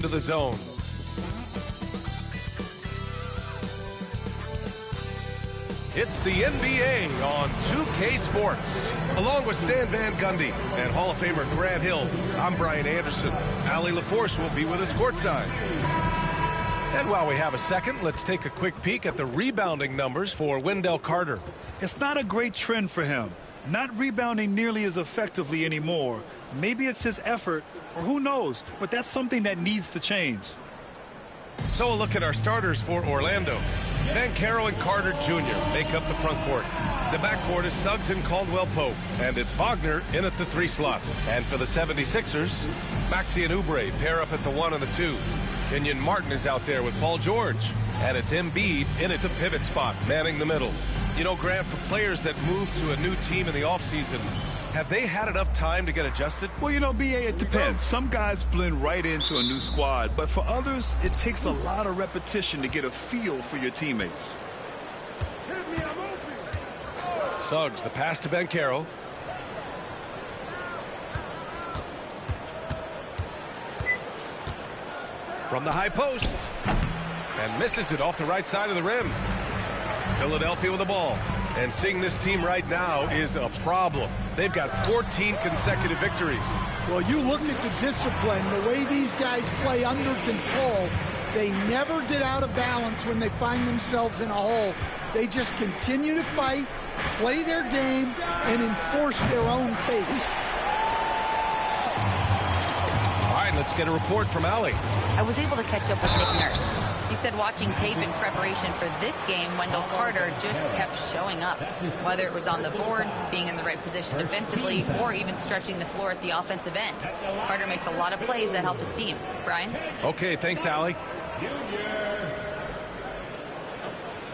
to the zone. It's the NBA on 2K Sports. Along with Stan Van Gundy and Hall of Famer Grant Hill, I'm Brian Anderson. Allie LaForce will be with us courtside. And while we have a second, let's take a quick peek at the rebounding numbers for Wendell Carter. It's not a great trend for him. Not rebounding nearly as effectively anymore. Maybe it's his effort, or who knows, but that's something that needs to change. So a look at our starters for Orlando. Banchero and Carter Jr. make up the front court. The backcourt is Suggs and Caldwell Pope, and it's Wagner in at the 3 slot. And for the 76ers, Maxey and Oubre pair up at the 1 and the 2. Kenyon Martin is out there with Paul George, and it's Embiid in at the pivot spot, manning the middle. You know, Grant, for players that move to a new team in the offseason, have they had enough time to get adjusted? Well, you know, B.A., it depends. Some guys blend right into a new squad, but for others, it takes a lot of repetition to get a feel for your teammates. Suggs, the pass to Banchero. From the high post. And misses it off the right side of the rim. Philadelphia with the ball. And seeing this team right now is a problem. They've got 14 consecutive victories. Well, you look at the discipline, the way these guys play under control, they never get out of balance when they find themselves in a hole. They just continue to fight, play their game, and enforce their own pace. All right, let's get a report from Allie. I was able to catch up with Nick Nurse. He said watching tape in preparation for this game, Wendell Carter just kept showing up. Whether it was on the boards, being in the right position defensively, or even stretching the floor at the offensive end. Carter makes a lot of plays that help his team. Brian? Okay, thanks, Allie.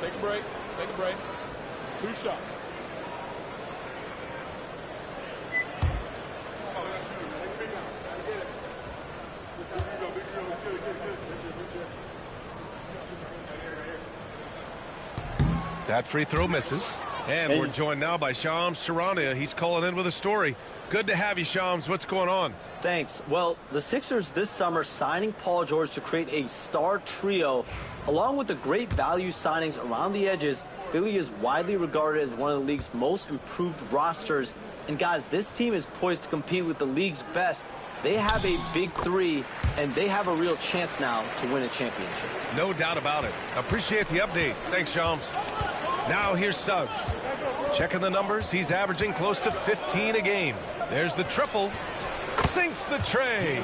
Take a break. Take a break. 2 shots. That free throw misses. And we're joined now by Shams Charania. He's calling in with a story. Good to have you, Shams. What's going on? Thanks. Well, the Sixers this summer signing Paul George to create a star trio. Along with the great value signings around the edges, Philly is widely regarded as one of the league's most improved rosters. And guys, this team is poised to compete with the league's best. They have a big 3, and they have a real chance now to win a championship. No doubt about it. Appreciate the update. Thanks, Shams. Now here's Suggs. Checking the numbers, he's averaging close to 15 a game. There's the triple. Sinks the tray.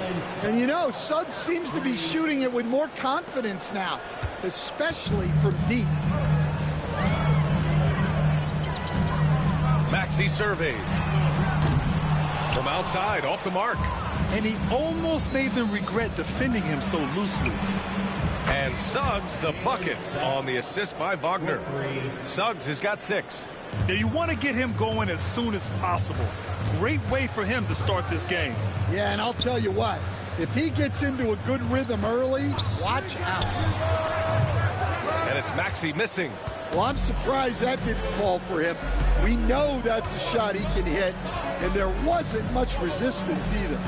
And you know, Suggs seems to be shooting it with more confidence now, especially from deep. Maxey surveys. From outside, off the mark. And he almost made them regret defending him so loosely. And Suggs the bucket on the assist by Wagner. Suggs has got 6. Now you want to get him going as soon as possible. Great way for him to start this game. Yeah, and I'll tell you what, if he gets into a good rhythm early, watch out. And it's Maxey missing. Well, I'm surprised that didn't fall for him. We know that's a shot he can hit, and there wasn't much resistance either.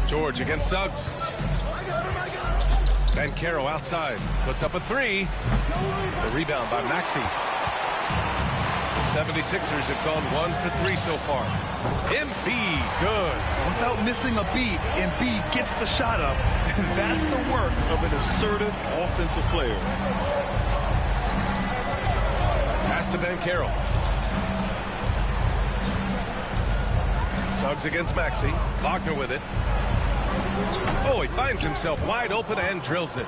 George against Suggs. Banchero outside. Puts up a 3. The rebound by Maxey. The 76ers have gone 1 for 3 so far. Embiid, good. Without missing a beat, Embiid gets the shot up. And that's the work of an assertive offensive player. Pass to Banchero. Suggs against Maxey. Wagner with it. Oh, he finds himself wide open and drills it.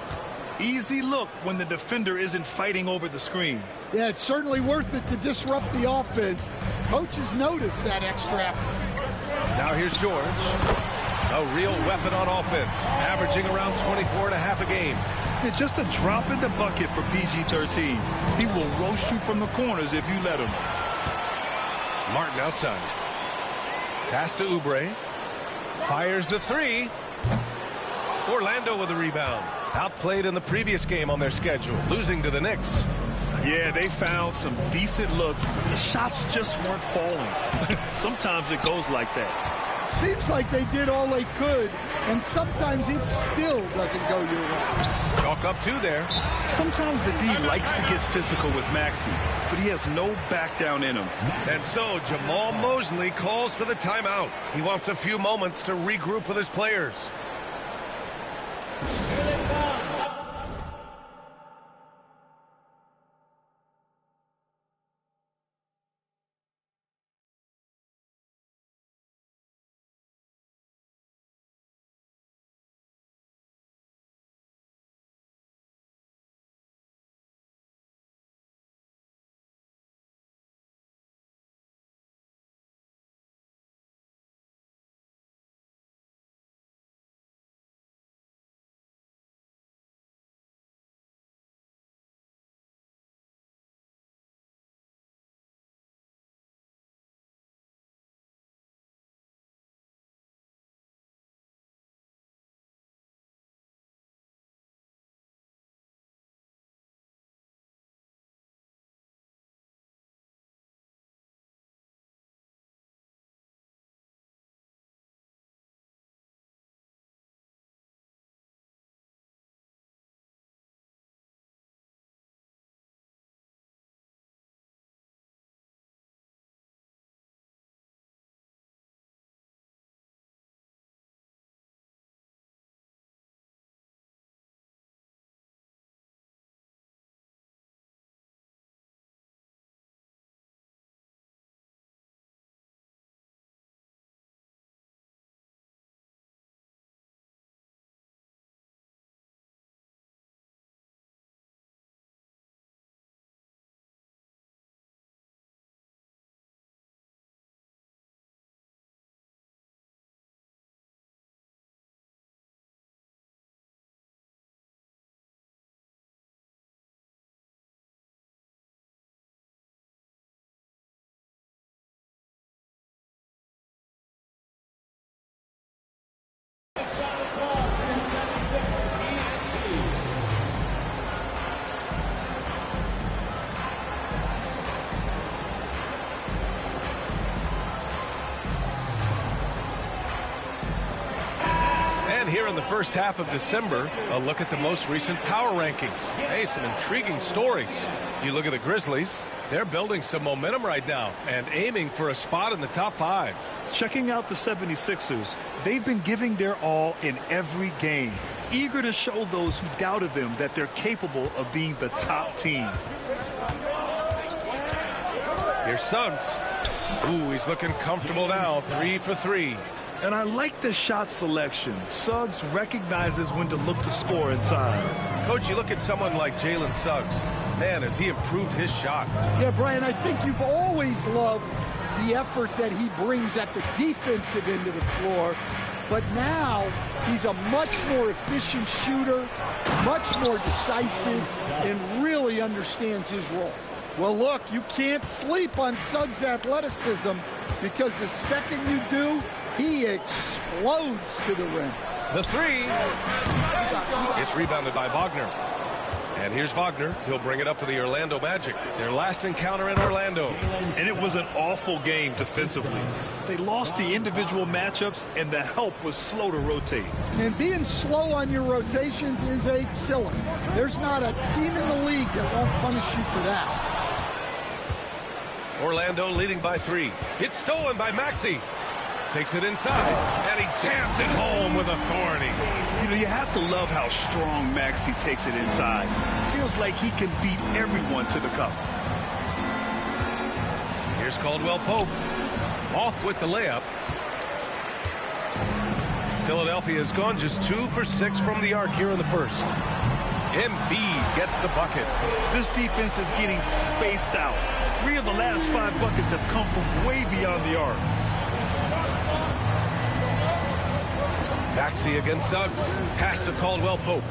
Easy look when the defender isn't fighting over the screen. Yeah, it's certainly worth it to disrupt the offense. Coaches notice that extra effort. Now here's George. A real weapon on offense, averaging around 24.5 a game. Yeah, just a drop in the bucket for PG-13. He will roast you from the corners if you let him. Martin outside. Pass to Oubre. Fires the 3. Orlando with the rebound. Outplayed in the previous game on their schedule, losing to the Knicks. Yeah, they found some decent looks. The shots just weren't falling. Sometimes it goes like that. Seems like they did all they could, and sometimes it still doesn't go your way. Chalk up 2 there. Sometimes the D likes to get physical with Maxey, but he has no back down in him. And so Jamal Mosley calls for the timeout. He wants a few moments to regroup with his players. Here in the first half of December, a look at the most recent power rankings. Hey, some intriguing stories. You look at the Grizzlies, they're building some momentum right now and aiming for a spot in the top 5. Checking out the 76ers, they've been giving their all in every game, eager to show those who doubted them that they're capable of being the top team. Here's Suggs. Ooh, he's looking comfortable now, 3 for 3. And I like the shot selection. Suggs recognizes when to look to score inside. Coach, you look at someone like Jalen Suggs. Man, has he improved his shot. Yeah, Brian, I think you've always loved the effort that he brings at the defensive end of the floor. But now he's a much more efficient shooter, much more decisive, and really understands his role. Well, look, you can't sleep on Suggs' athleticism because the second you do, he explodes to the rim. The 3. It's rebounded by Wagner. And here's Wagner. He'll bring it up for the Orlando Magic. Their last encounter in Orlando. And it was an awful game defensively. They lost the individual matchups, and the help was slow to rotate. And being slow on your rotations is a killer. There's not a team in the league that won't punish you for that. Orlando leading by 3. It's stolen by Maxey. Takes it inside, and he jams it home with authority. You know, you have to love how strong Maxey takes it inside. Feels like he can beat everyone to the cup. Here's Caldwell Pope. Off with the layup. Philadelphia has gone just 2 for 6 from the arc here in the first. Embiid gets the bucket. This defense is getting spaced out. 3 of the last 5 buckets have come from way beyond the arc. Maxey against Suggs. Pass to Caldwell Pope.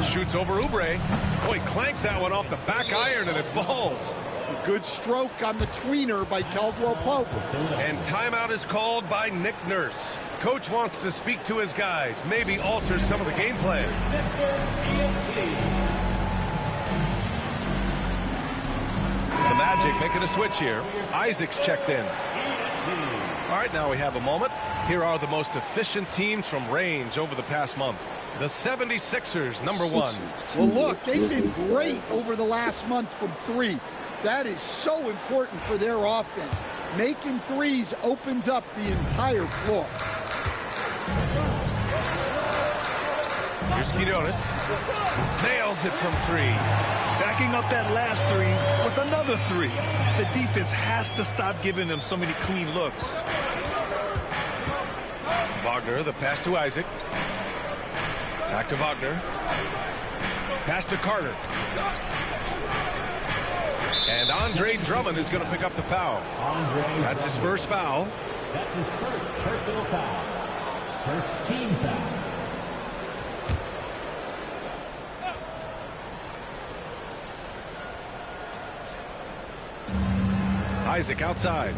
Shoots over Oubre. Oh, he clanks that one off the back iron and it falls. A good stroke on the tweener by Caldwell Pope. And timeout is called by Nick Nurse. Coach wants to speak to his guys, maybe alter some of the game plan. The Magic making a switch here. Isaac's checked in. All right, now we have a moment. Here are the most efficient teams from range over the past month. The 76ers, number 1. Well, look, they've been great over the last month from 3. That is so important for their offense. Making threes opens up the entire floor. Here's Quinones. Nails it from 3. Backing up that last 3 with another 3. The defense has to stop giving them so many clean looks. Wagner, the pass to Isaac. Back to Wagner. Pass to Carter. And Andre Drummond is going to pick up the foul. That's his first foul. That's his first personal foul. First team foul. Isaac outside.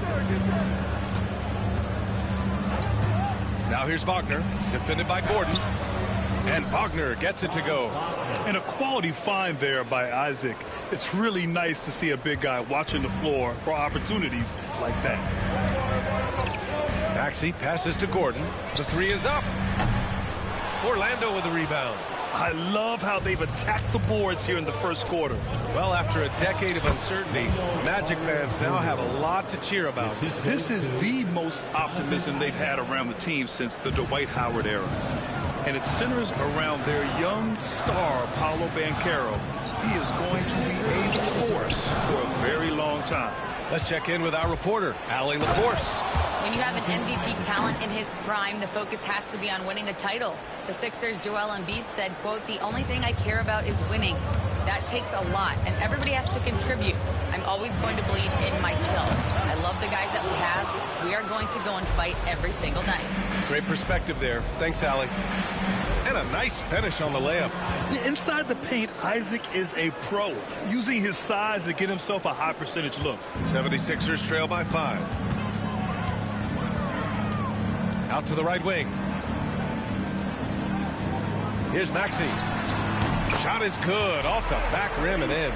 Now here's Wagner, defended by Gordon. And Wagner gets it to go. And a quality find there by Isaac. It's really nice to see a big guy watching the floor for opportunities like that. Maxey passes to Gordon. The 3 is up. Orlando with the rebound. I love how they've attacked the boards here in the first quarter. Well, after a decade of uncertainty, Magic fans now have a lot to cheer about. This is the most optimism they've had around the team since the Dwight Howard era. And it centers around their young star, Paolo Banchero. He is going to be a force for a very long time. Let's check in with our reporter, Allie LaForce. When you have an MVP talent in his prime, the focus has to be on winning a title. The Sixers' Joel Embiid said, quote, "The only thing I care about is winning. That takes a lot, and everybody has to contribute. I'm always going to believe in myself. I love the guys that we have. We are going to go and fight every single night." Great perspective there. Thanks, Allie. And a nice finish on the layup. Inside the paint, Isaac is a pro, using his size to get himself a high percentage look. 76ers trail by 5. Out to the right wing. Here's Maxey. Shot is good. Off the back rim and in.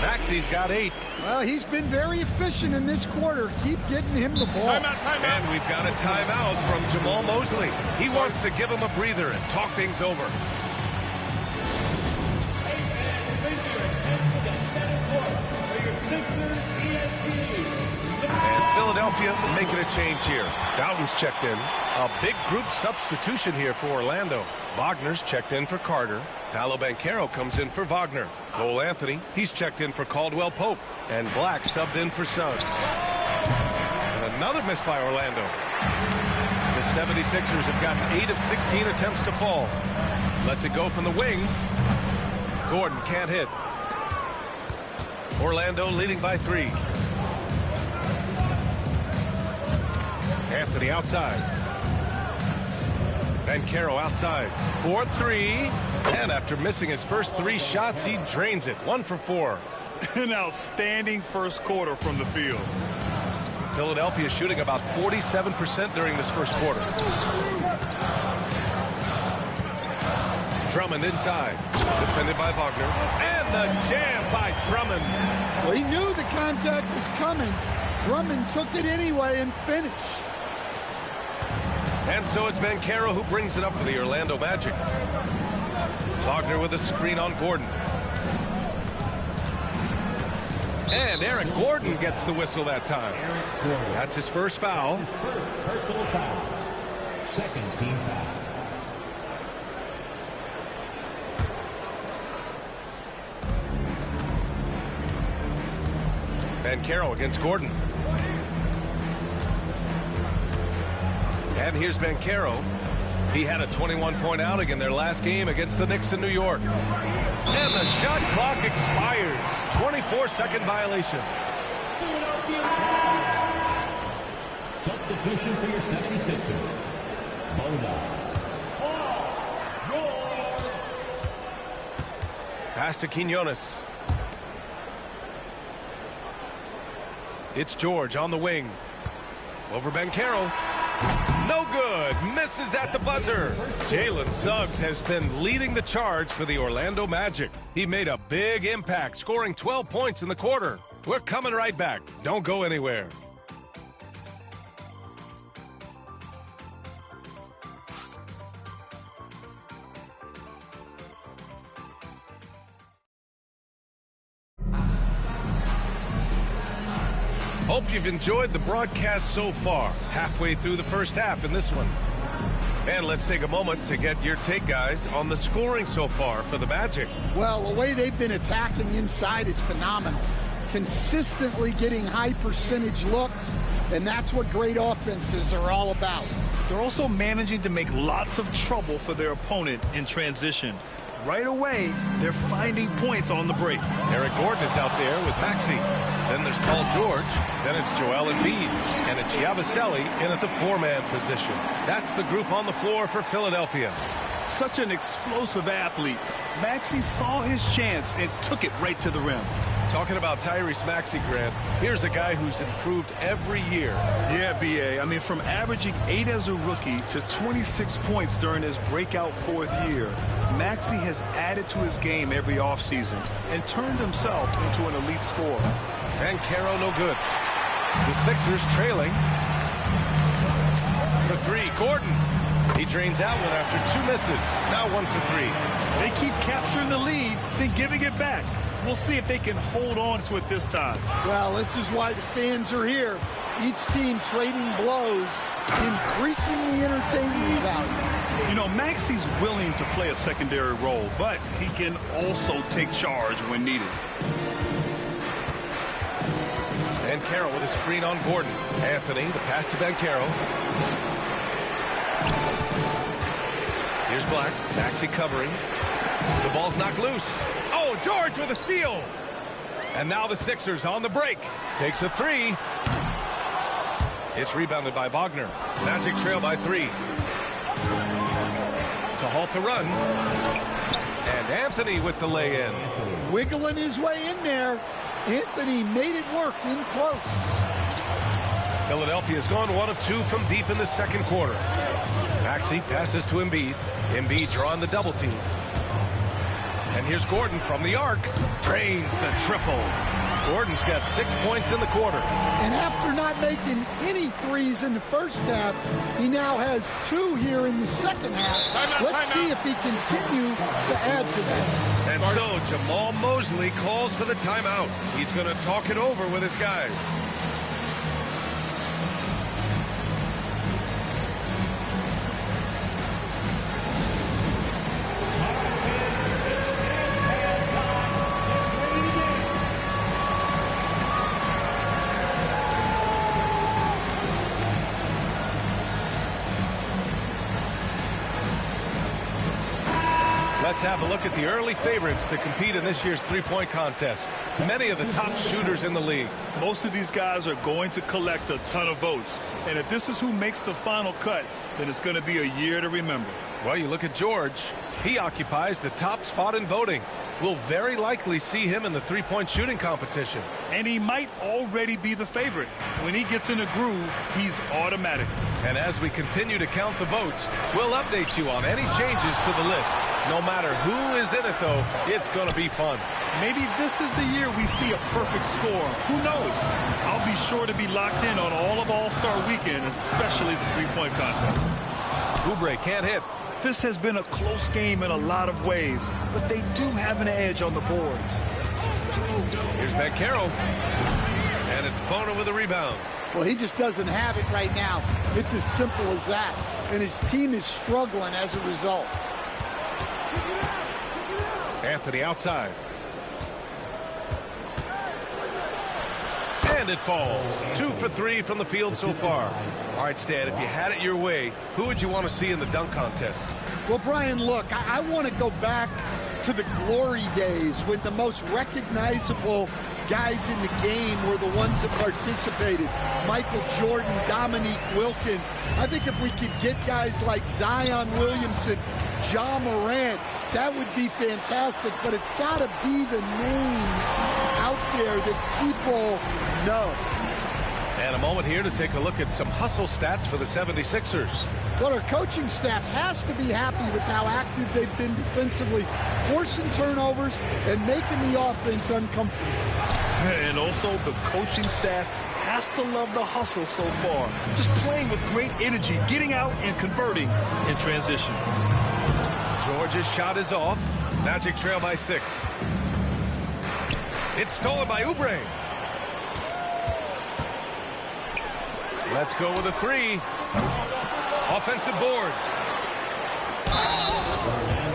Maxey's got 8. Well, he's been very efficient in this quarter. Keep getting him the ball. Timeout. And we've got a timeout from Jamal Mosley. He wants to give him a breather and talk things over. And Philadelphia making a change here. Doughton's checked in. A big group substitution here for Orlando. Wagner's checked in for Carter. Paolo Banchero comes in for Wagner. Cole Anthony, he's checked in for Caldwell Pope. And Black subbed in for Suggs. And another miss by Orlando. The 76ers have gotten 8 of 16 attempts to fall. Lets it go from the wing. Gordon can't hit. Orlando leading by 3. Anthony outside. Banchero outside. 4-3. And after missing his first 3 shots, he drains it. 1 for 4. An outstanding first quarter from the field. Philadelphia shooting about 47% during this first quarter. Drummond inside. Defended by Wagner. And the jam by Drummond. Well, he knew the contact was coming. Drummond took it anyway and finished. And so it's Banchero who brings it up for the Orlando Magic. Wagner with a screen on Gordon. And Aaron Gordon gets the whistle that time. That's his first foul. His first personal foul. Second team foul. Banchero against Gordon. And here's Banchero. He had a 21-point outing in their last game against the Knicks in New York. And the shot clock expires. 24-second violation. Substitution for your 76ers. Pass to Quinones. It's George on the wing. Over Banchero. No good. Misses at the buzzer. Jalen Suggs has been leading the charge for the Orlando Magic. He made a big impact, scoring 12 points in the quarter. We're coming right back. Don't go anywhere. Hope you've enjoyed the broadcast so far. Halfway through the first half in this one. And let's take a moment to get your take, guys, on the scoring so far for the Magic. Well, the way they've been attacking inside is phenomenal. Consistently getting high percentage looks, and that's what great offenses are all about. They're also managing to make lots of trouble for their opponent in transition. Right away, they're finding points on the break. Eric Gordon is out there with Maxey. Then there's Paul George. Then it's Joel Embiid. And it's Yabusele in at the four-man position. That's the group on the floor for Philadelphia. Such an explosive athlete. Maxey saw his chance and took it right to the rim. Talking about Tyrese Maxey, Grant, here's a guy who's improved every year. Yeah, B.A. I mean, from averaging 8 as a rookie to 26 points during his breakout fourth year, Maxey has added to his game every offseason and turned himself into an elite scorer. And Caro no good. The Sixers trailing. For three, Gordon. He drains out one after 2 misses. Now 1 for 3. They keep capturing the lead, then giving it back. We'll see if they can hold on to it this time. Well, this is why the fans are here. Each team trading blows, increasing the entertainment value. You know, Maxey's willing to play a secondary role, but he can also take charge when needed. And Caro with a screen on Gordon. Anthony, the pass to Bankero. Here's Black. Maxey covering. The ball's knocked loose. Oh, George with a steal. And now the Sixers on the break. Takes a 3. It's rebounded by Wagner. Magic trail by 3. To halt the run. And Anthony with the lay-in. Wiggling his way in there. Anthony made it work in close. Philadelphia's gone 1 of 2 from deep in the second quarter. Maxey passes to Embiid. Embiid drawing the double team. And here's Gordon from the arc. Drains the triple. Gordon's got 6 points in the quarter. And after not making any threes in the first half, he now has 2 here in the second half. Let's see if he continues to add to that. And so Jamal Mosley calls for the timeout. He's going to talk it over with his guys. Let's have a look at the early favorites to compete in this year's three-point contest. Many of the top shooters in the league. Most of these guys are going to collect a ton of votes. And if this is who makes the final cut, then it's going to be a year to remember. Well, you look at George. He occupies the top spot in voting. We'll very likely see him in the three-point shooting competition. And he might already be the favorite. When he gets in a groove, he's automatic. And as we continue to count the votes, we'll update you on any changes to the list. No matter who is in it, though, it's going to be fun. Maybe this is the year we see a perfect score. Who knows? I'll be sure to be locked in on all of All-Star Weekend, especially the three-point contest. Oubre can't hit. This has been a close game in a lot of ways, but they do have an edge on the boards. Here's Bankero. And it's Bona with a rebound. Well, he just doesn't have it right now. It's as simple as that. And his team is struggling as a result. Anthony outside. And it falls. 2 for 3 from the field so far. All right, Stan, if you had it your way, who would you want to see in the dunk contest? Well, Brian, look, I want to go back to the glory days when the most recognizable guys in the game were the ones that participated. Michael Jordan, Dominique Wilkins. I think if we could get guys like Zion Williamson, Ja Morant, that would be fantastic, but it's got to be the names out there that people know. And a moment here to take a look at some hustle stats for the 76ers. Well, our coaching staff has to be happy with how active they've been defensively, forcing turnovers and making the offense uncomfortable. And also the coaching staff has to love the hustle so far. Just playing with great energy, getting out and converting in transition. George's shot is off. Magic trail by 6. It's stolen by Oubre. Let's go with a three. Offensive board.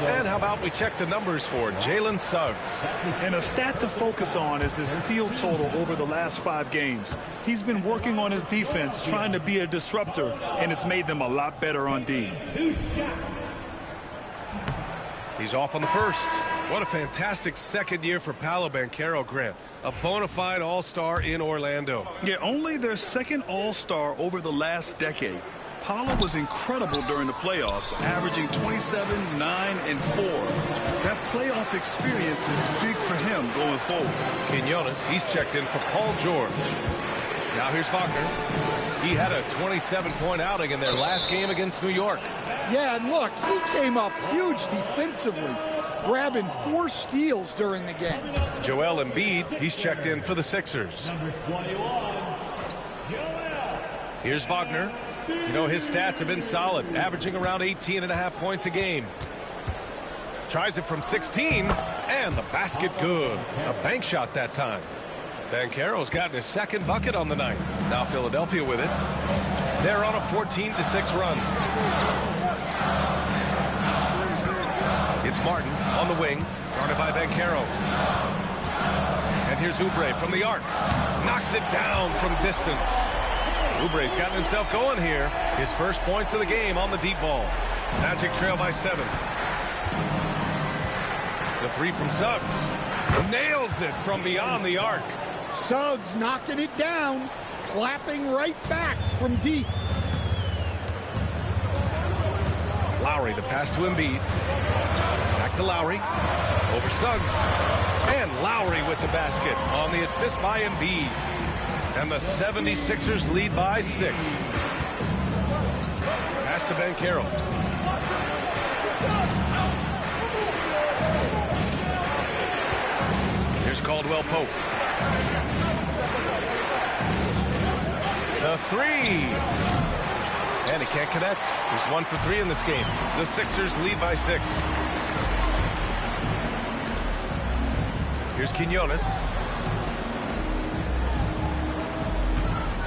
And how about we check the numbers for Jalen Suggs. And a stat to focus on is his steal total over the last 5 games. He's been working on his defense, trying to be a disruptor, and it's made them a lot better on D. He's off on the first. What a fantastic second year for Paolo Banchero, Grant. A bona fide all-star in Orlando. Yeah, only their second all-star over the last decade. Paolo was incredible during the playoffs, averaging 27, 9, and 4. That playoff experience is big for him going forward. Quinones, he's checked in for Paul George. Now here's Wagner. He had a 27-point outing in their last game against New York. Yeah, and look, he came up huge defensively, grabbing 4 steals during the game. Joel Embiid, he's checked in for the Sixers. Here's Wagner. You know, his stats have been solid, averaging around 18.5 points a game. Tries it from 16, and the basket good. A bank shot that time. Banchero's gotten his second bucket on the night. Now Philadelphia with it. They're on a 14-6 run. It's Martin on the wing, guarded by Banchero. And here's Oubre from the arc. Knocks it down from distance. Oubre's gotten himself going here. His first points of the game on the deep ball. Magic trail by 7. The three from Suggs. Nails it from beyond the arc. Suggs knocking it down, clapping right back from deep. Lowry, the pass to Embiid. Back to Lowry. Over Suggs. And Lowry with the basket on the assist by Embiid. And the 76ers lead by 6. Pass to Banchero. Here's Caldwell Pope. The three. And he can't connect. He's 1 for 3 in this game. The Sixers lead by 6. Here's Quinones.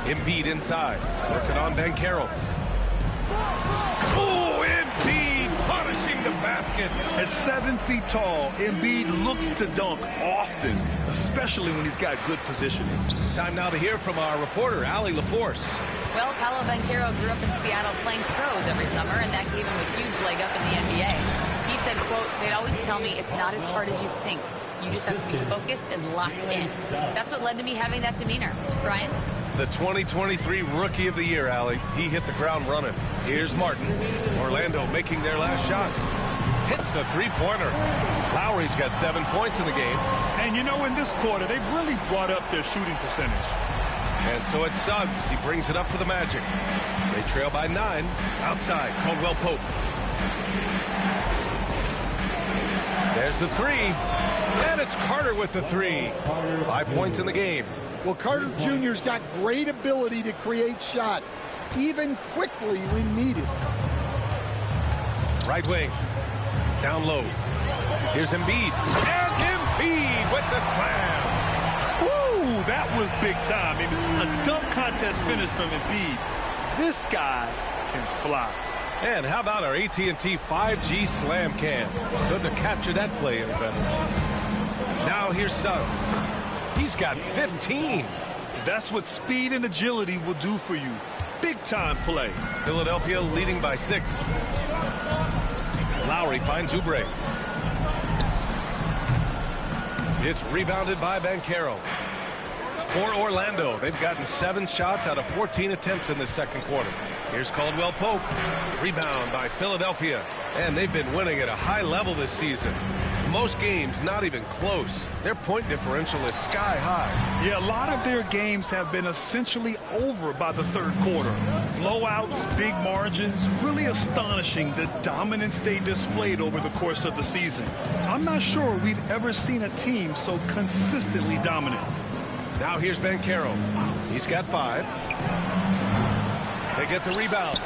Embiid inside. Working on Banchero. Oh, Embiid punishing the basket. At 7 feet tall, Embiid looks to dunk often, especially when he's got good positioning. Time now to hear from our reporter, Allie LaForce. Well, Paolo Banchero grew up in Seattle playing pros every summer, and that gave him a huge leg up in the NBA. He said, quote, "They'd always tell me it's not as hard as you think. You just have to be focused and locked in." That's what led to me having that demeanor. Brian? The 2023 Rookie of the Year, Allie. He hit the ground running. Here's Martin. Orlando making their last shot. Hits the three-pointer. Lowry's got 7 points in the game. And you know, in this quarter, they've really brought up their shooting percentage. And so it's Suggs. He brings it up for the Magic. They trail by 9. Outside, Caldwell Pope. There's the three. And it's Carter with the three. 5 points in the game. Well, Carter Jr.'s got great ability to create shots, even quickly when needed. Right wing. Down low. Here's Embiid. And Embiid with the slam. Woo, that was big time. I mean, a dunk contest finish from Embiid. This guy can fly. And how about our AT&T 5G Slam Cam? Couldn't have captured that play any better. Now here's Suggs. He's got 15. That's what speed and agility will do for you. Big time play. Philadelphia leading by 6. Lowry finds Oubre. It's rebounded by Banchero. For Orlando, they've gotten 7 shots out of 14 attempts in the second quarter. Here's Caldwell Pope. Rebound by Philadelphia. And they've been winning at a high level this season. Most games not even close. Their point differential is sky high. Yeah, a lot of their games have been essentially over by the third quarter. Blowouts, big margins, really astonishing the dominance they displayed over the course of the season. I'm not sure we've ever seen a team so consistently dominant. Now here's Banchero. He's got 5. They get the rebound.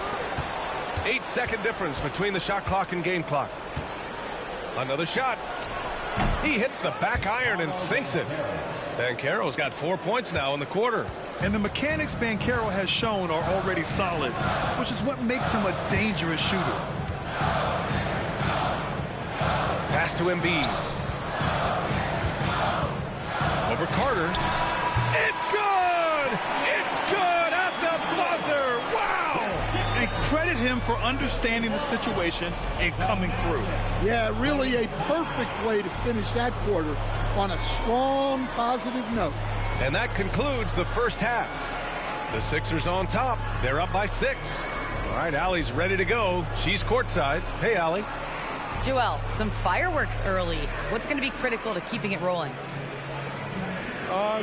8-second difference between the shot clock and game clock. Another shot. He hits the back iron and sinks it. Banchero's got 4 points now in the quarter. And the mechanics Banchero has shown are already solid, which is what makes him a dangerous shooter. Pass to Embiid. Over Carter. It's good! It's good at the buzzer! Wow! And credit him for understanding the situation and coming through. Yeah, really a perfect way to finish that quarter on a strong, positive note. And that concludes the first half. The Sixers on top. They're up by 6. All right, Allie's ready to go. She's courtside. Hey, Allie. Joel, some fireworks early. What's going to be critical to keeping it rolling?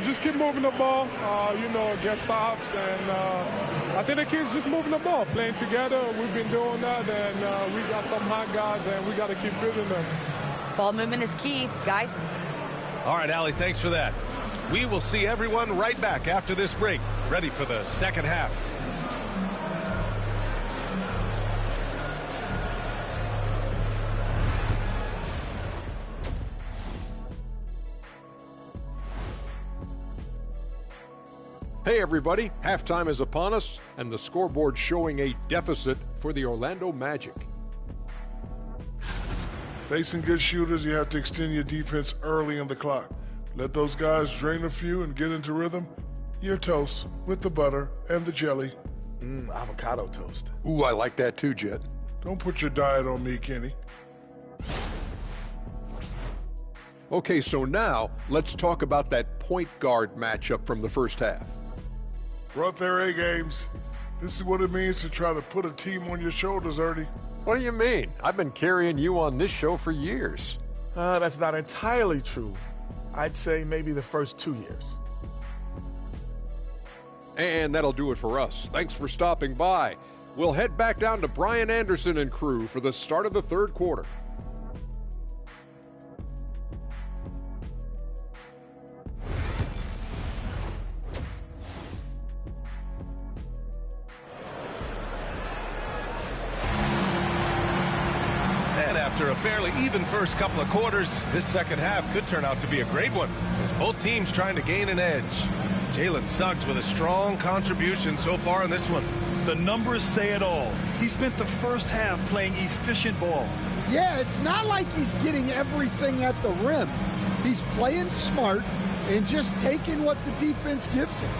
Just keep moving the ball, against stops. And I think the kids just moving the ball, playing together. We've been doing that, and we got some hot guys, and we got to keep fitting them. Ball movement is key, guys. All right, Allie, thanks for that. We will see everyone right back after this break, ready for the second half. Hey everybody, halftime is upon us, and the scoreboard showing a deficit for the Orlando Magic. Facing good shooters, you have to extend your defense early in the clock. Let those guys drain a few and get into rhythm. Your toast with the butter and the jelly. Avocado toast. Ooh, I like that too, Jet. Don't put your diet on me, Kenny. Okay, so now let's talk about that point guard matchup from the first half. Brought their A games. This is what it means to try to put a team on your shoulders, Ernie. What do you mean? I've been carrying you on this show for years. That's not entirely true. I'd say maybe the first 2 years. And that'll do it for us. Thanks for stopping by. We'll head back down to Brian Anderson and crew for the start of the third quarter. After a fairly even first couple of quarters, this second half could turn out to be a great one, as both teams trying to gain an edge. Jalen Suggs with a strong contribution so far in this one. The numbers say it all. He spent the first half playing efficient ball. Yeah, it's not like he's getting everything at the rim. He's playing smart and just taking what the defense gives him.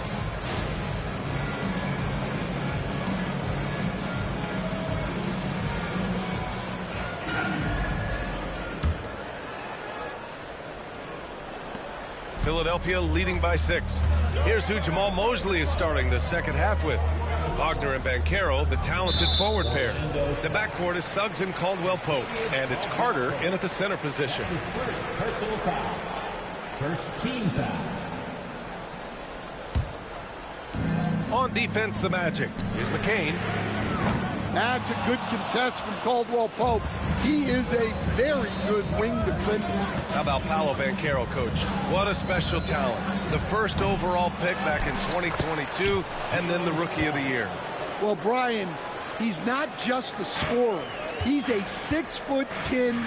Philadelphia leading by 6. Here's who Jamal Mosley is starting the second half with. Wagner and Banchero, the talented forward pair. The backcourt is Suggs and Caldwell Pope, and it's Carter in at the center position. First personal foul. First team foul. On defense, the Magic. Here's McCain. That's a good contest from Caldwell Pope. He is a very good wing defender. How about Paolo Banchero, coach? What a special talent. The first overall pick back in 2022, and then the Rookie of the Year. Well, Brian, he's not just a scorer. He's a 6'10"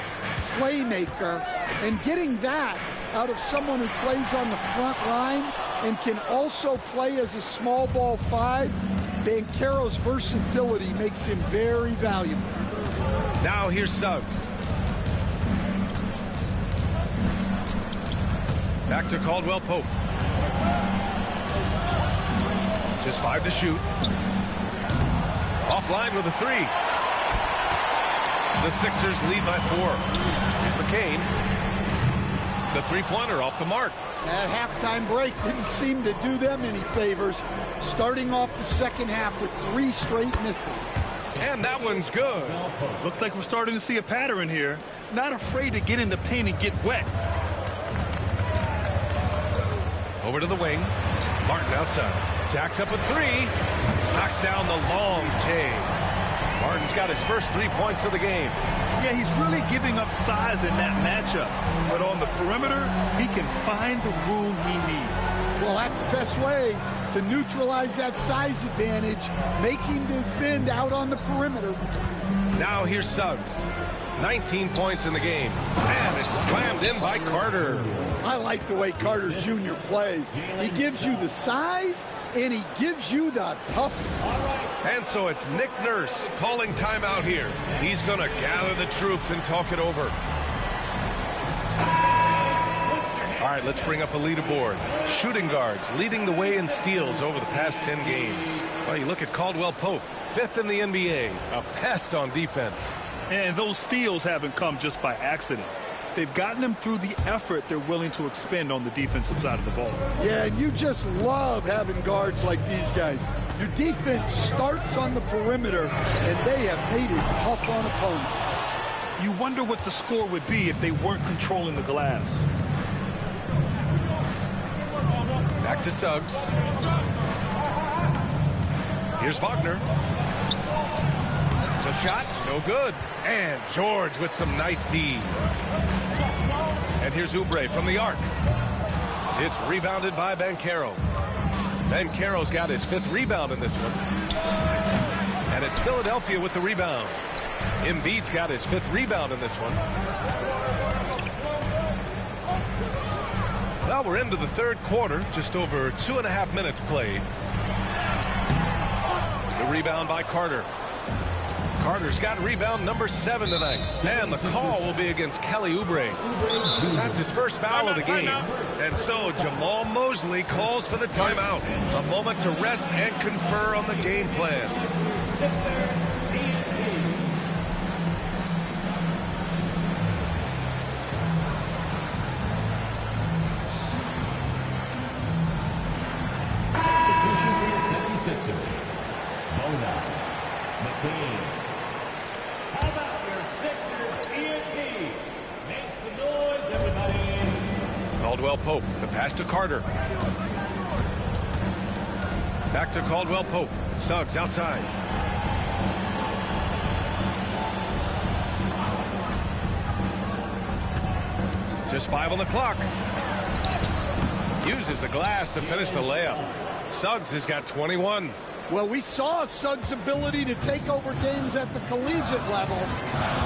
playmaker, and getting that out of someone who plays on the front line and can also play as a small ball 5, Banchero's versatility makes him very valuable. Now here's Suggs. Back to Caldwell Pope. Just 5 to shoot. Offline with a 3. The Sixers lead by 4. Here's McCain. The three-pointer off the mark. That halftime break didn't seem to do them any favors, starting off the second half with 3 straight misses. And that one's good. Looks like we're starting to see a pattern here. Not afraid to get in the paint and get wet. Over to the wing. Martin outside. Jacks up a 3. Knocks down the long J. Martin's got his first 3 points of the game. Yeah, he's really giving up size in that matchup. But on the perimeter, he can find the room he needs. Well, that's the best way to neutralize that size advantage, make him defend out on the perimeter. Now here's Suggs. 19 points in the game. And it's slammed in by Carter. I like the way Carter Jr. plays. He gives you the size, and he gives you the toughness. And so it's Nick Nurse calling timeout here. He's going to gather the troops and talk it over. All right, let's bring up a leaderboard. Shooting guards leading the way in steals over the past 10 games. Well, you look at Caldwell Pope, 5th in the NBA, a pest on defense. And those steals haven't come just by accident. They've gotten them through the effort they're willing to expend on the defensive side of the ball. Yeah, and you just love having guards like these guys. Your defense starts on the perimeter, and they have made it tough on opponents. You wonder what the score would be if they weren't controlling the glass. Back to Suggs. Here's Wagner. The shot, no good. And George with some nice D. And here's Oubre from the arc. It's rebounded by Banchero. Banchero's got his 5th rebound in this one. And it's Philadelphia with the rebound. Embiid's got his 5th rebound in this one. Well, we're into the third quarter, just over 2.5 minutes played. The rebound by Carter. Carter's got rebound number 7 tonight. And the call will be against Kelly Oubre. That's his first foul of the game. And so Jamal Mosley calls for the timeout. A moment to rest and confer on the game plan. Caldwell Pope, the pass to Carter. Back to Caldwell Pope. Suggs outside. Just 5 on the clock. Uses the glass to finish the layup. Suggs has got 21. Well, we saw Suggs' ability to take over games at the collegiate level,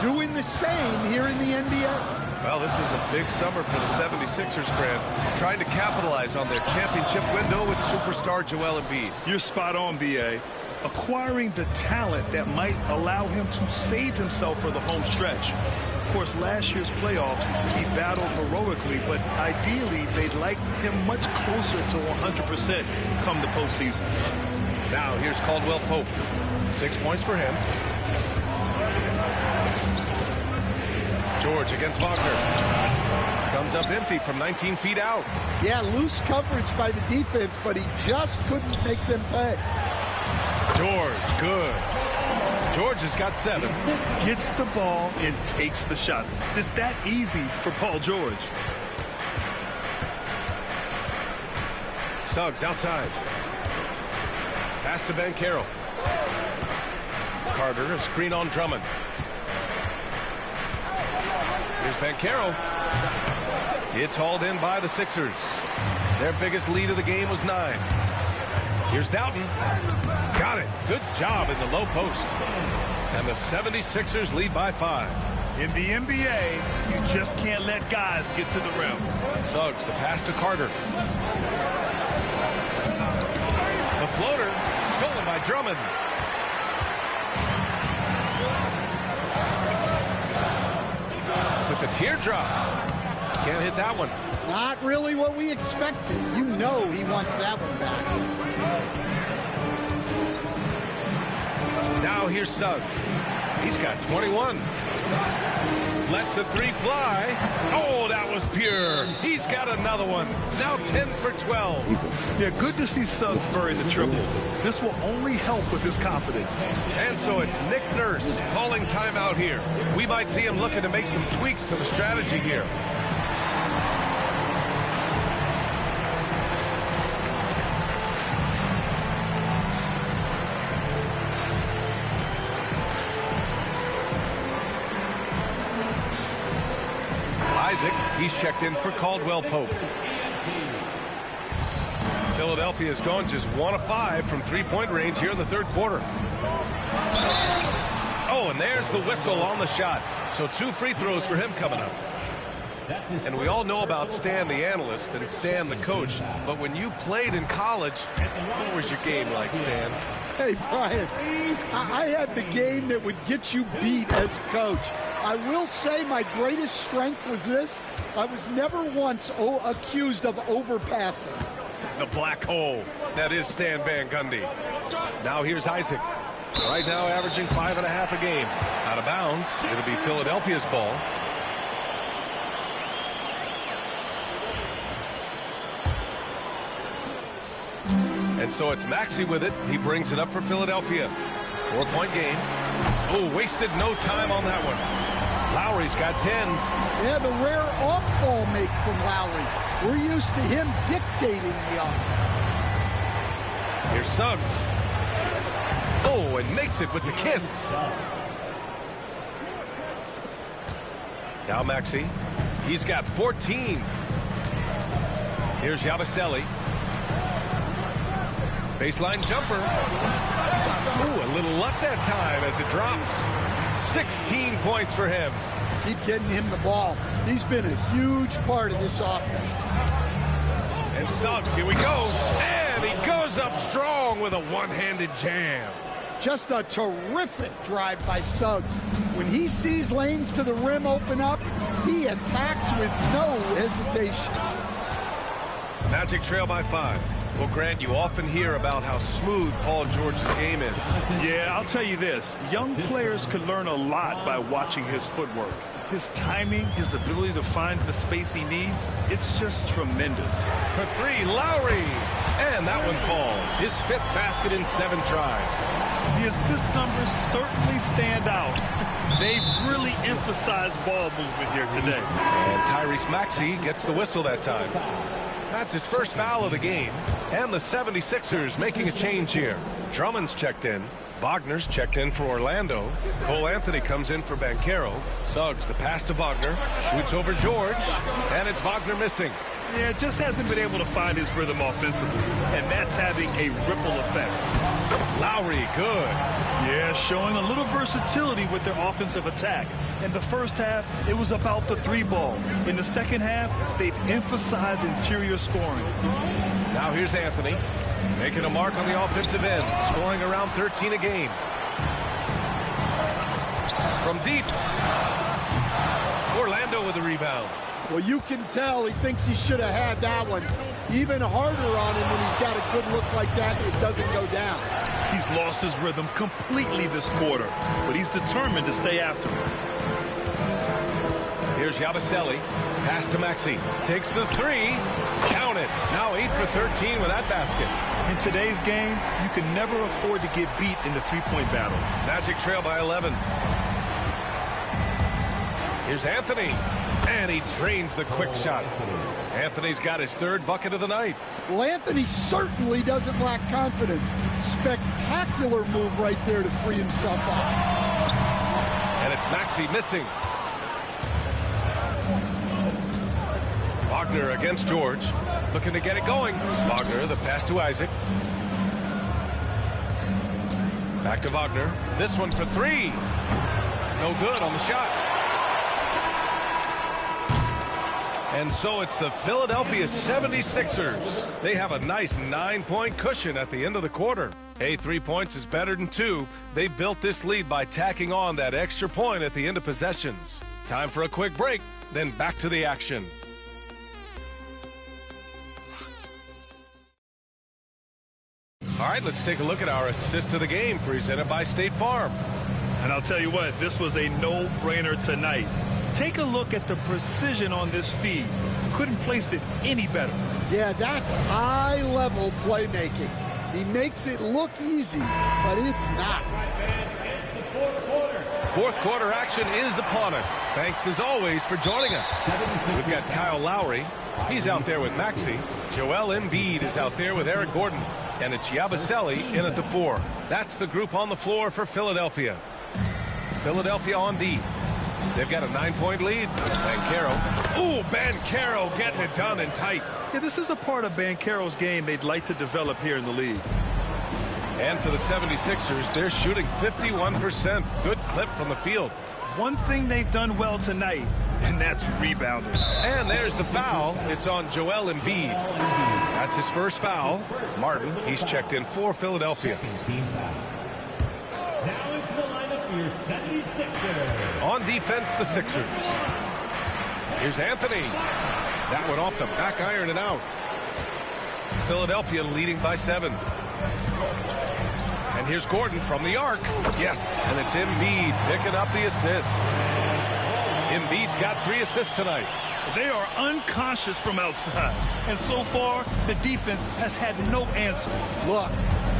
doing the same here in the NBA. Well, this was a big summer for the 76ers, Grant, trying to capitalize on their championship window with superstar Joel Embiid. You're spot on, B.A. Acquiring the talent that might allow him to save himself for the home stretch. Of course, last year's playoffs, he battled heroically, but ideally, they'd like him much closer to 100% come the postseason. Now, here's Caldwell Pope. 6 points for him. George against Wagner. Comes up empty from 19 feet out. Yeah, loose coverage by the defense, but he just couldn't make them pay. George, good. George has got 7. Gets the ball and takes the shot. It's that easy for Paul George. Suggs outside. Pass to Banchero. Carter, a screen on Drummond. Here's Banchero. It's hauled in by the Sixers. Their biggest lead of the game was 9. Here's Doughton. Got it. Good job in the low post. And the 76ers lead by 5. In the NBA, you just can't let guys get to the rim. Suggs, the pass to Carter. The floater, stolen by Drummond. With the teardrop. Can't hit that one. Not really what we expected. You know he wants that one back. Now here's Suggs. He's got 21. Lets the 3 fly. Oh, that was pure. He's got another one. Now 10 for 12. Yeah, good to see Suggs bury the triple. This will only help with his confidence. And so it's Nick Nurse calling timeout here. We might see him looking to make some tweaks to the strategy here. He's checked in for Caldwell Pope. Philadelphia's gone just 1 of 5 from 3-point range here in the third quarter. Oh, and there's the whistle on the shot. So 2 free throws for him coming up. And we all know about Stan the analyst and Stan the coach, but when you played in college, what was your game like, Stan? Hey, Brian, I had the game that would get you beat as a coach. I will say my greatest strength was this. I was never once accused of overpassing. The black hole. That is Stan Van Gundy. Now here's Isaac. Right now averaging 5.5 a game. Out of bounds. It'll be Philadelphia's ball. And so it's Maxey with it. He brings it up for Philadelphia. 4-point game. Oh, wasted no time on that one. Lowry's got 10. Yeah, the rare off-ball make from Lowry. We're used to him dictating the offense. Here's Suggs. Oh, and makes it with the kiss. Now Maxey. He's got 14. Here's Yabusele. Baseline jumper. Ooh, a little luck that time as it drops. 16 points for him. Keep getting him the ball. He's been a huge part of this offense. And Suggs, here we go. And he goes up strong with a one-handed jam. Just a terrific drive by Suggs. When he sees lanes to the rim open up, he attacks with no hesitation. Magic trail by 5. Well, Grant, you often hear about how smooth Paul George's game is. Yeah, I'll tell you this. Young players can learn a lot by watching his footwork. His timing, his ability to find the space he needs, it's just tremendous. For 3, Lowry. And that one falls. His 5th basket in 7 tries. The assist numbers certainly stand out. They've really emphasized ball movement here today. And Tyrese Maxey gets the whistle that time. That's his first foul of the game. And the 76ers making a change here. Drummond's checked in. Wagner's checked in for Orlando. Cole Anthony comes in for Banchero. Suggs, the pass to Wagner. Shoots over George. And it's Wagner missing. Yeah, just hasn't been able to find his rhythm offensively. And that's having a ripple effect. Lowry, good. Yeah, showing a little versatility with their offensive attack. In the first half, it was about the 3-ball. In the second half, they've emphasized interior scoring. Now here's Anthony, making a mark on the offensive end, scoring around 13 a game. From deep, Orlando with the rebound. Well, you can tell he thinks he should have had that one. Even harder on him when he's got a good look like that, it doesn't go down. He's lost his rhythm completely this quarter, but he's determined to stay after it. Here's Yabusele. Pass to Maxey. Takes the 3. Count it. Now 8 for 13 with that basket. In today's game, you can never afford to get beat in the three-point battle. Magic trail by 11. Here's Anthony. And he drains the quick shot. Anthony's got his 3rd bucket of the night. Well, Anthony certainly doesn't lack confidence. Spectacular move right there to free himself up. And it's Maxey missing. Wagner against George. Looking to get it going. Wagner, the pass to Isaac. Back to Wagner. This one for 3. No good on the shot. And so it's the Philadelphia 76ers. They have a nice 9-point cushion at the end of the quarter. Hey, 3 points is better than 2. They built this lead by tacking on that extra point at the end of possessions. Time for a quick break, then back to the action. All right, let's take a look at our assist of the game presented by State Farm. And I'll tell you what, this was a no-brainer tonight. Take a look at the precision on this feed. Couldn't place it any better. Yeah, that's high-level playmaking. He makes it look easy, but it's not. Fourth quarter action is upon us. Thanks, as always, for joining us. We've got Kyle Lowry. He's out there with Maxey. Joel Embiid is out there with Eric Gordon. And it's Yabusele in at the 4. That's the group on the floor for Philadelphia. Philadelphia on D. They've got a 9-point lead. Banchero. Ooh, Banchero getting it done and tight. Yeah, this is a part of Banchero's game they'd like to develop here in the league. And for the 76ers, they're shooting 51%. Good clip from the field. One thing they've done well tonight, and that's rebounding. And there's the foul. It's on Joel Embiid. That's his first foul. Martin, he's checked in for Philadelphia. Now into the lineup for your 76ers. On defense, the Sixers. Here's Anthony. That one off the back iron and out. Philadelphia leading by 7. And here's Gordon from the arc. Yes, and it's Embiid picking up the assist. Embiid's got 3 assists tonight. They are unconscious from outside. And so far, the defense has had no answer. Look,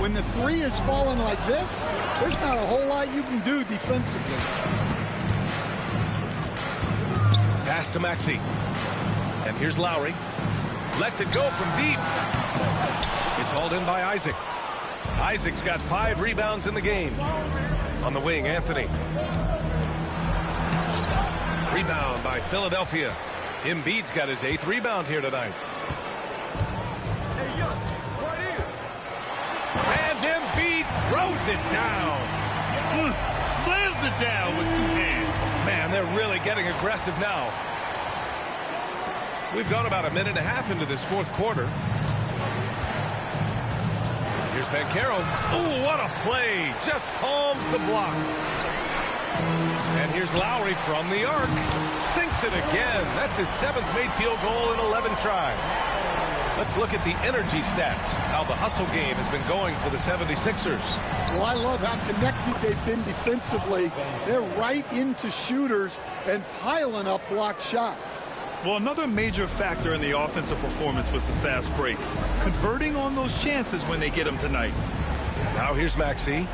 when the 3 is falling like this, there's not a whole lot you can do defensively. Pass to Maxey. And here's Lowry. Lets it go from deep. It's hauled in by Isaac. Isaac's got 5 rebounds in the game. On the wing, Anthony. Rebound by Philadelphia. Embiid's got his 8th rebound here tonight. And Embiid throws it down. Slams it down with 2 hands. Man, they're really getting aggressive now. We've gone about a minute and a half into this 4th quarter. Here's Banchero. Oh, what a play. Just palms the block. And here's Lowry from the arc. Sinks it again. That's his 7th made field goal in 11 tries. Let's look at the energy stats. How the hustle game has been going for the 76ers. Well, I love how connected they've been defensively. They're right into shooters and piling up blocked shots. Well, another major factor in the offensive performance was the fast break. Converting on those chances when they get them tonight. Now here's Maxey.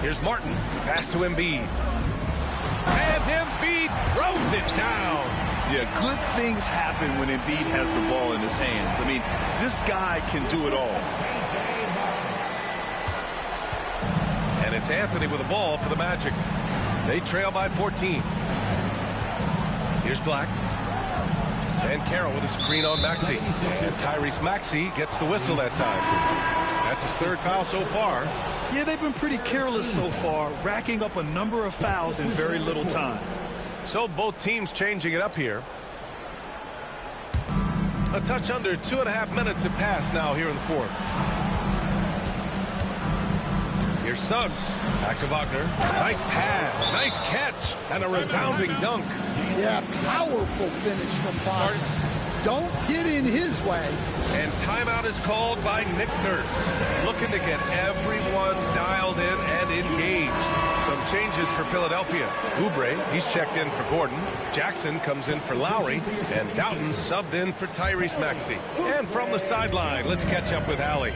Here's Martin. Pass to Embiid. And Embiid throws it down. Yeah, good things happen when Embiid has the ball in his hands. I mean, this guy can do it all. And it's Anthony with the ball for the Magic. They trail by 14. Here's Black. And Carroll with a screen on Maxey. And Tyrese Maxey gets the whistle that time. That's his 3rd foul so far. Yeah, they've been pretty careless so far, racking up a number of fouls in very little time. So both teams changing it up here. A touch under 2.5 minutes have passed now here in the 4th. Here's Suggs. Back to Wagner. Nice pass. Nice catch. And a resounding dunk. Yeah, powerful finish from Wagner. Don't get in his way. And timeout is called by Nick Nurse. Looking to get everyone dialed in and engaged. Some changes for Philadelphia. Oubre, he's checked in for Gordon. Jackson comes in for Lowry. And Doughton subbed in for Tyrese Maxey. And from the sideline, let's catch up with Allie.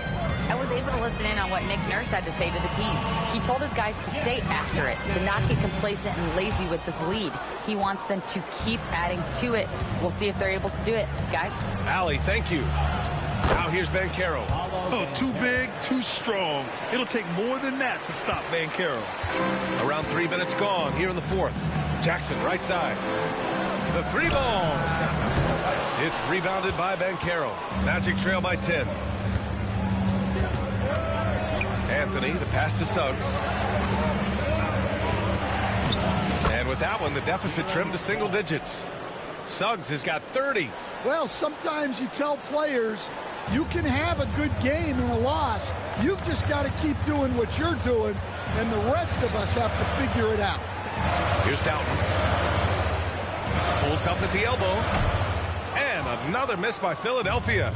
I was able to listen in on what Nick Nurse had to say to the team. He told his guys to stay after it, to not get complacent and lazy with this lead. He wants them to keep adding to it. We'll see if they're able to do it. Guys? Allie, thank you. Now here's Banchero. Oh, too big, too strong. It'll take more than that to stop Banchero. Around 3 minutes gone here in the 4th. Jackson, right side. The 3 ball. It's rebounded by Banchero. Magic trail by 10. Anthony, the pass to Suggs. And with that one, the deficit trimmed to single digits. Suggs has got 30. Well, sometimes you tell players you can have a good game in a loss. You've just got to keep doing what you're doing, and the rest of us have to figure it out. Here's Doughton. Pulls up at the elbow. And another miss by Philadelphia.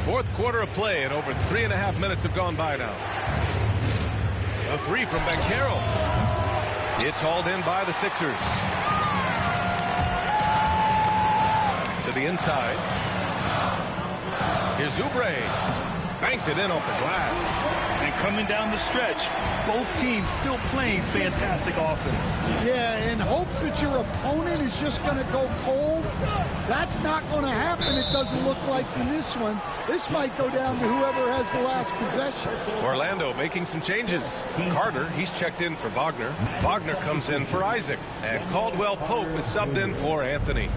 4th quarter of play, and over 3.5 minutes have gone by now. The 3 from Banchero. It's hauled in by the Sixers. To the inside. Here's Oubre. Banked it in off the glass. And coming down the stretch, both teams still playing fantastic offense. Yeah, in hopes that your opponent is just going to go cold. That's not going to happen, it doesn't look like in this one. This might go down to whoever has the last possession. Orlando making some changes. Carter, he's checked in for Wagner. Wagner comes in for Isaac. And Caldwell Pope is subbed in for Anthony.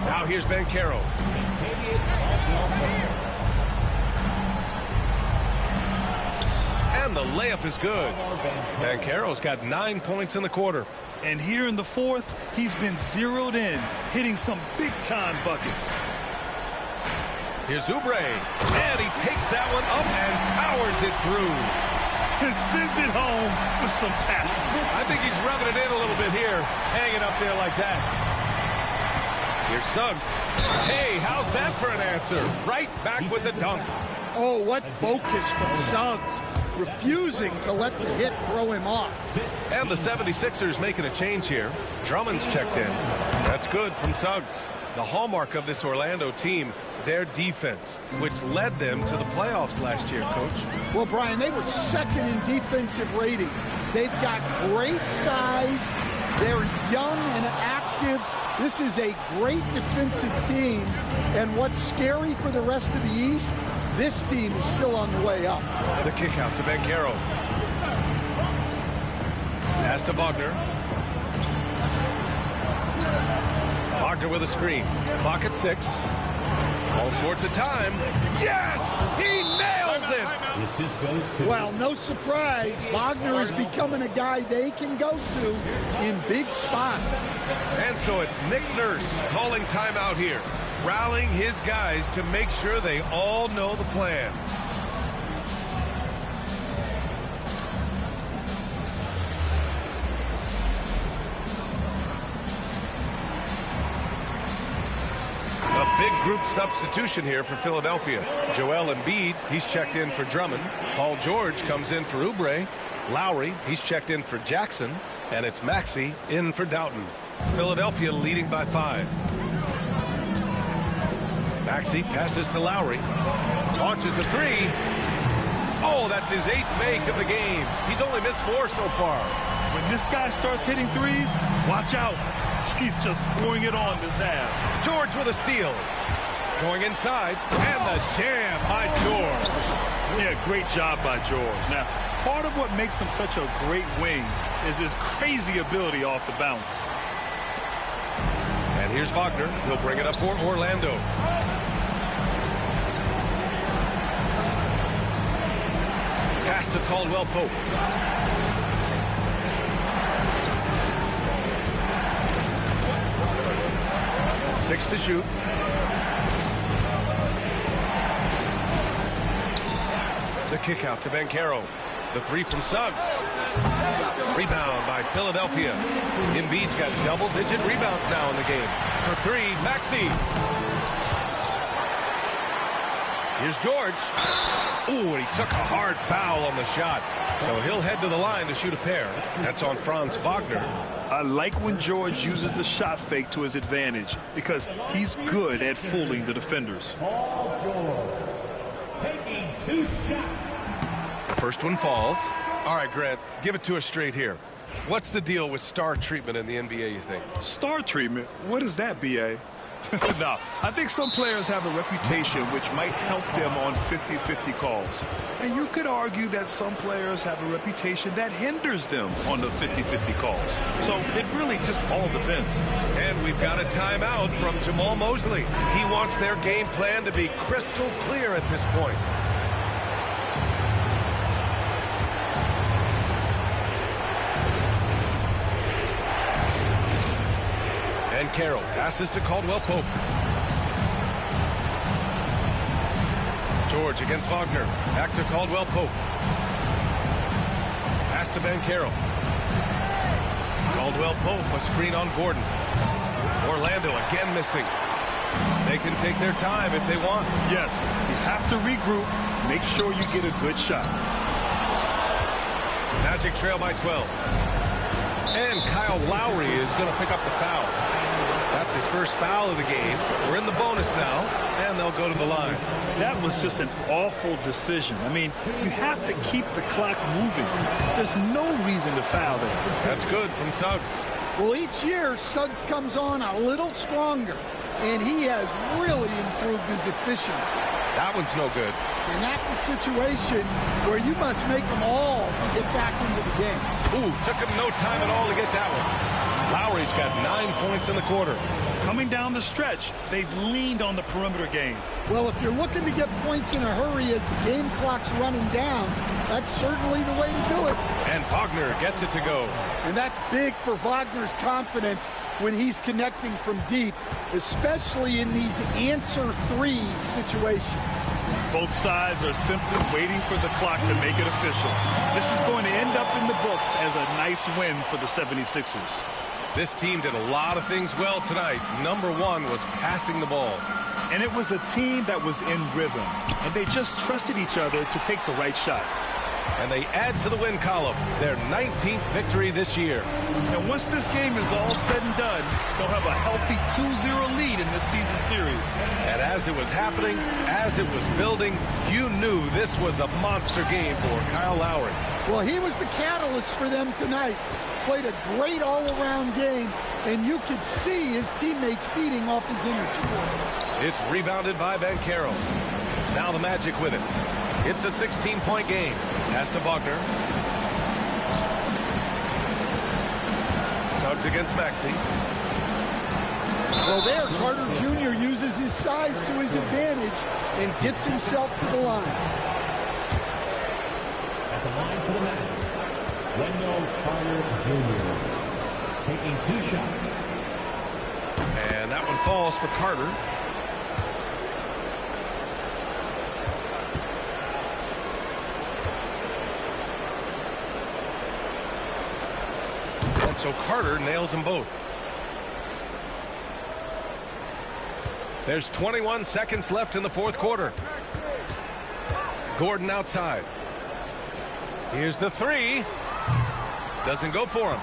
Now here's Banchero. And the layup is good. Banchero's got 9 points in the quarter. And here in the fourth, he's been zeroed in, hitting some big-time buckets. Here's Oubre, and he takes that one up and powers it through. And sends it home with some pass. I think he's rubbing it in a little bit here, hanging up there like that. Here's Suggs. Hey, how's that for an answer? Right back with the dunk. Oh, what focus from Suggs. Refusing to let the hit throw him off. And the 76ers making a change here. Drummond's checked in. That's good from Suggs. The hallmark of this Orlando team, their defense, which led them to the playoffs last year, Coach. Well, Brian, they were second in defensive rating. They've got great size. They're young and active. This is a great defensive team. And what's scary for the rest of the East, this team is still on the way up. The kick out to Banchero. Pass to Wagner. Wagner with a screen. Clock at 6. All sorts of time. Yes! He nails it! Well, no surprise. Wagner is becoming a guy they can go to in big spots. And so it's Nick Nurse calling timeout here, rallying his guys to make sure they all know the plan. A big group substitution here for Philadelphia. Joel Embiid, he's checked in for Drummond. Paul George comes in for Oubre. Lowry, he's checked in for Jackson. And it's Maxey in for Doughton. Philadelphia leading by 5. Maxey passes to Lowry. Launches a 3. Oh, that's his 8th make of the game. He's only missed 4 so far. When this guy starts hitting threes, watch out. He's just pouring it on this half. George with a steal. Going inside. And the jam by George. Yeah, great job by George. Now, part of what makes him such a great wing is his crazy ability off the bounce. And here's Wagner. He'll bring it up for Orlando. Pass to Caldwell Pope. Six to shoot. The kick out to Banchero. The 3 from Suggs. Rebound by Philadelphia. Embiid's got double-digit rebounds now in the game. For 3, Maxey. Here's George. Ooh, and he took a hard foul on the shot. So he'll head to the line to shoot a pair. That's on Franz Wagner. I like when George uses the shot fake to his advantage because he's good at fooling the defenders. Taking 2 shots. The first one falls. All right, Grant, give it to us straight here. What's the deal with star treatment in the NBA, you think? Star treatment? What is that, B.A.? No, I think some players have a reputation which might help them on 50-50 calls. And you could argue that some players have a reputation that hinders them on the 50-50 calls. So it really just all depends. And we've got a timeout from Jamal Mosley. He wants their game plan to be crystal clear at this point. And Carroll passes to Caldwell Pope. George against Wagner. Back to Caldwell Pope. Pass to Banchero. Caldwell Pope, a screen on Gordon. Orlando again missing. They can take their time if they want. Yes, you have to regroup. Make sure you get a good shot. Magic trail by 12. And Kyle Lowry is going to pick up the foul. That's his first foul of the game. We're in the bonus now, and they'll go to the line. That was just an awful decision. I mean, you have to keep the clock moving. There's no reason to foul there. That's good from Suggs. Well, each year, Suggs comes on a little stronger, and he has really improved his efficiency. That one's no good. And that's a situation where you must make them all to get back into the game. Ooh, took him no time at all to get that one. Lowry's got 9 points in the quarter. Coming down the stretch, they've leaned on the perimeter game. Well, if you're looking to get points in a hurry as the game clock's running down, that's certainly the way to do it. And Wagner gets it to go. And that's big for Wagner's confidence when he's connecting from deep, especially in these answer three situations. Both sides are simply waiting for the clock to make it official. This is going to end up in the books as a nice win for the 76ers. This team did a lot of things well tonight. Number one was passing the ball. And it was a team that was in rhythm, and they just trusted each other to take the right shots. And they add to the win column, their 19th victory this year. And once this game is all said and done, they'll have a healthy 2-0 lead in this season series. And as it was happening, as it was building, you knew this was a monster game for Kyle Lowry. Well, he was the catalyst for them tonight. Played a great all-around game, and you could see his teammates feeding off his energy. It's rebounded by Banchero. Now the Magic with it. It's a 16-point game. Pass to Wagner. Suggs against Maxey. Well, there, Carter Jr. uses his size to his advantage and gets himself to the line. At the line for the Magic, Wendell Carter Jr. taking 2 shots. And that one falls for Carter. And so Carter nails them both. There's 21 seconds left in the fourth quarter. Gordon outside. Here's the three. Doesn't go for him.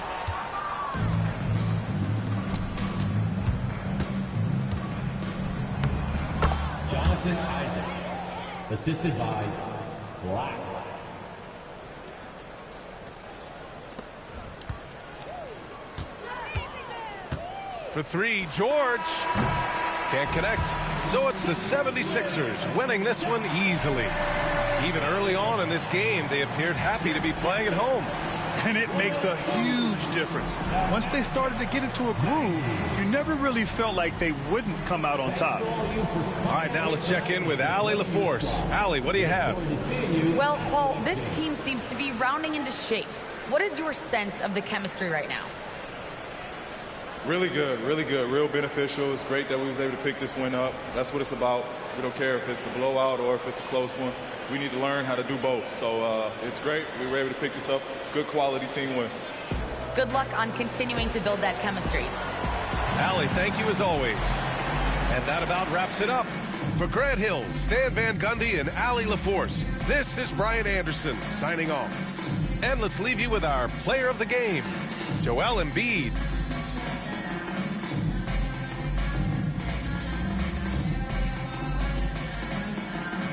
Jonathan Isaac, assisted by Black. For three, George. Can't connect. So it's the 76ers winning this one easily. Even early on in this game, they appeared happy to be playing at home. And it makes a huge difference. Once they started to get into a groove, you never really felt like they wouldn't come out on top. All right, now let's check in with Allie LaForce. Allie, what do you have? Well, Paul, this team seems to be rounding into shape. What is your sense of the chemistry right now? Really good, real beneficial. It's great that we was able to pick this win up. That's what it's about. We don't care if it's a blowout or if it's a close one. We need to learn how to do both. So it's great. We were able to pick this up. Good quality team win. Good luck on continuing to build that chemistry. Allie, thank you as always. And that about wraps it up. For Grant Hill, Stan Van Gundy, and Allie LaForce, this is Brian Anderson signing off. And let's leave you with our player of the game, Joel Embiid.